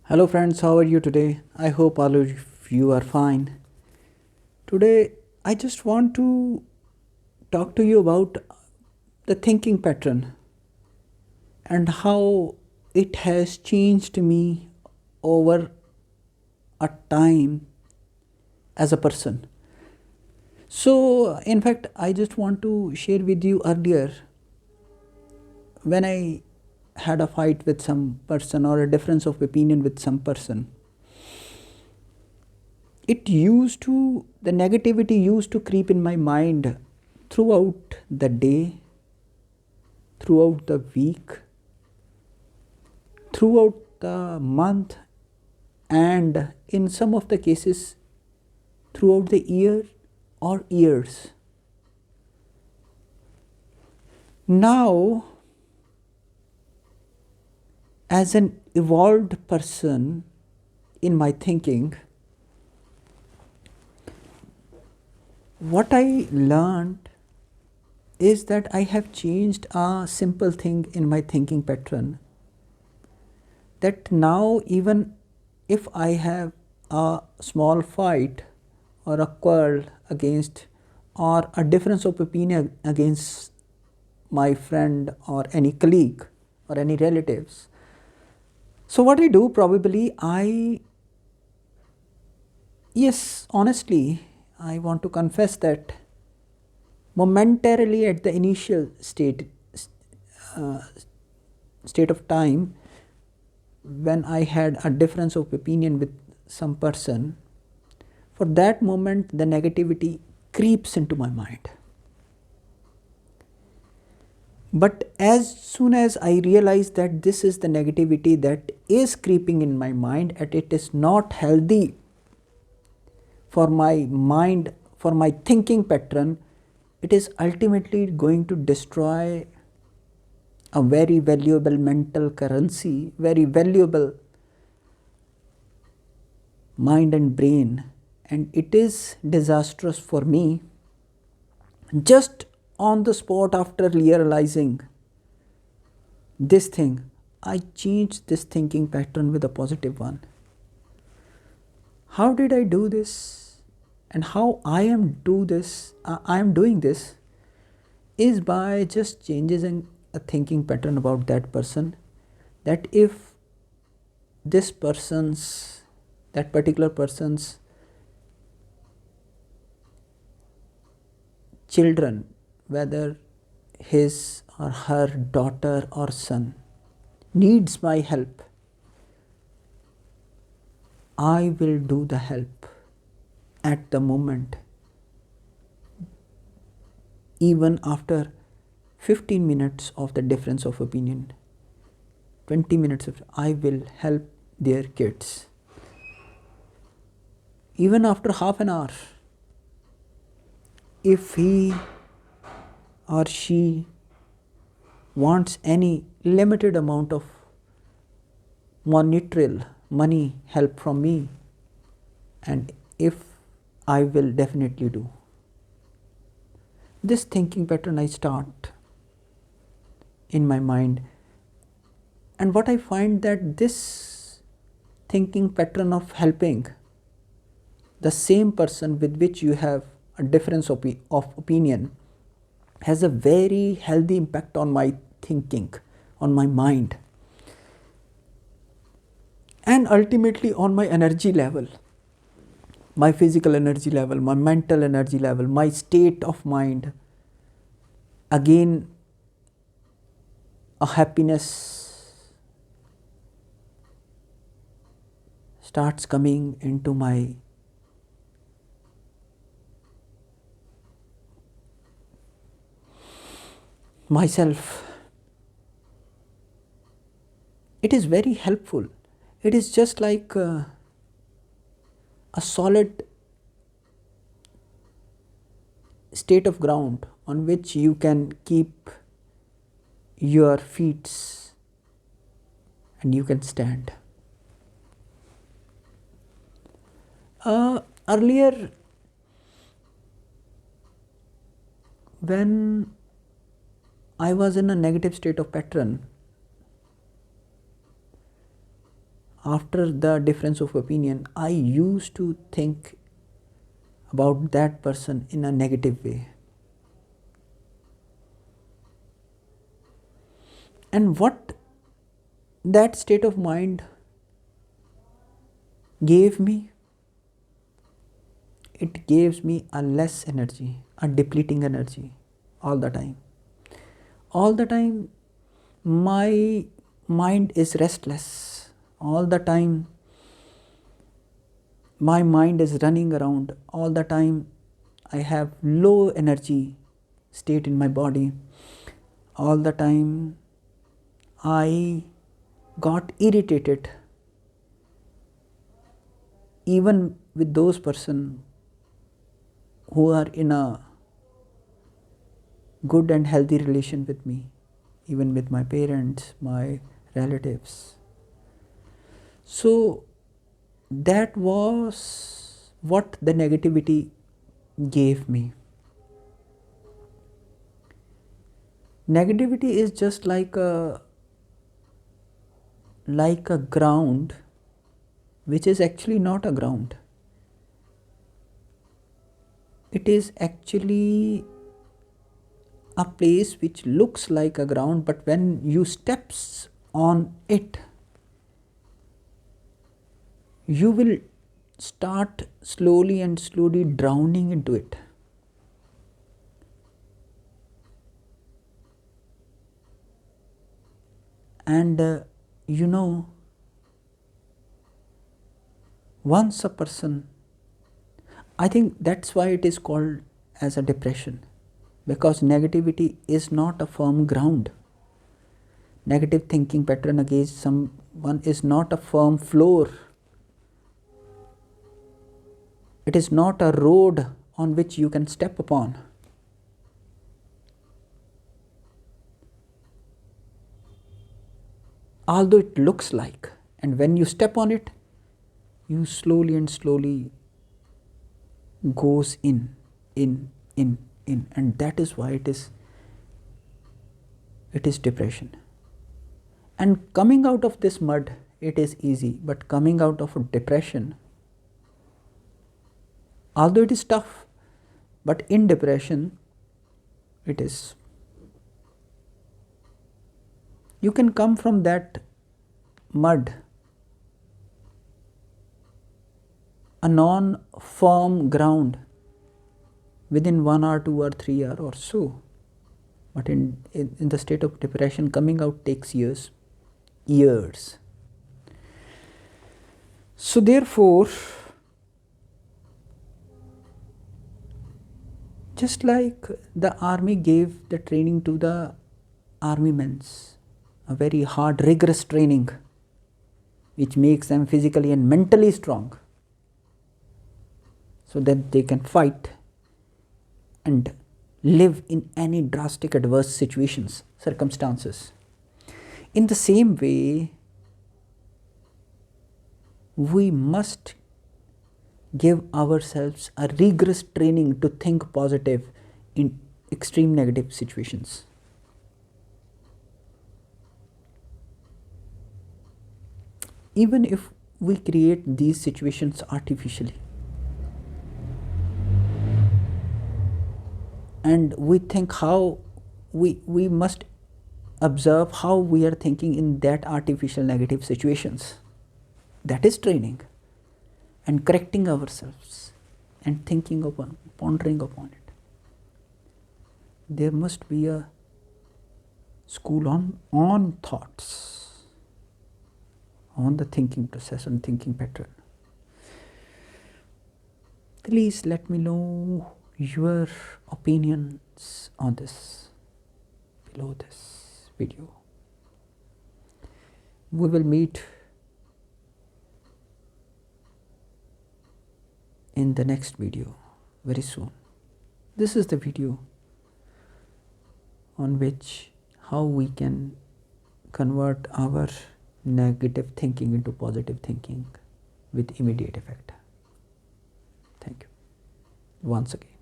Hello, friends, how are you today? I hope all of you are fine. Today, I just want to talk to you about the thinking pattern and how it has changed me over a time as a person. So, in fact, I just want to share with you earlier when I had a fight with some person or a difference of opinion with some person. The negativity used to creep in my mind throughout the day, throughout the week, throughout the month, and in some of the cases throughout the year or years. Now, as an evolved person in my thinking, what I learned is that I have changed a simple thing in my thinking pattern, that now even if I have a small fight or a quarrel against or a difference of opinion against my friend or any colleague or any relatives, so what I do, probably yes, honestly, I want to confess that momentarily at the initial uh, state of time, when I had a difference of opinion with some person, for that moment the negativity creeps into my mind. But as soon as I realize that this is the negativity that is creeping in my mind and it is not healthy for my mind, for my thinking pattern, it is ultimately going to destroy a very valuable mental currency, very valuable mind and brain, and it is disastrous for me. Just on the spot, after realizing this thing, I changed this thinking pattern with a positive one. How did I do this? And how I am doing this is by just changing a thinking pattern about that person, that if this person's that particular person's children, whether his or her daughter or son, needs my help, I will do the help at the moment, even after 15 minutes of the difference of opinion, 20 minutes of, I will help their kids. Even after half an hour, if he or she wants any limited amount of monetary money help from me, and if I will definitely do. This thinking pattern I start in my mind, and what I find that this thinking pattern of helping the same person with which you have a difference of opinion has a very healthy impact on my thinking, on my mind, and ultimately on my energy level, my physical energy level, my mental energy level, my state of mind. Again, a happiness starts coming into my myself. It is very helpful. It is just like a solid state of ground on which you can keep your feet and you can stand. Earlier, when I was in a negative state of pattern, after the difference of opinion, I used to think about that person in a negative way. And what that state of mind gave me, it gives me a less energy, a depleting energy all the time. All the time, my mind is restless. All the time, my mind is running around. All the time, I have low energy state in my body. All the time, I got irritated even with those person who are in a good and healthy relation with me, even with my parents, my relatives. So that was what the negativity gave me. Negativity is just like a ground which is actually not a ground. It is actually a place which looks like a ground, but when you steps on it, you will start slowly and slowly drowning into it. And once a person, I think that's why it is called as a depression, because negativity is not a firm ground. Negative thinking pattern against someone is not a firm floor. It is not a road on which you can step upon. Although it looks like, and when you step on it, you slowly and slowly goes in, and that is why it is depression. And coming out of this mud, it is easy, but coming out of a depression, although it is tough, but in depression, it is. You can come from that mud, a non-firm ground, within 1 hour, 2 or 3 hours or so. But in the state of depression, coming out takes years. So therefore, just like the army gave the training to the army men, a very hard, rigorous training, which makes them physically and mentally strong, so that they can fight and live in any drastic adverse circumstances. In the same way, we must give ourselves a rigorous training to think positive in extreme negative situations. Even if we create these situations artificially, and we think how we must observe how we are thinking in that artificial negative situations. That is training, and correcting ourselves and thinking upon, pondering upon it. There must be a school on thoughts, on the thinking process and thinking pattern. Please let me know your opinions on this below this video. We will meet in the next video very soon. This is the video on which how we can convert our negative thinking into positive thinking with immediate effect. Thank you once again.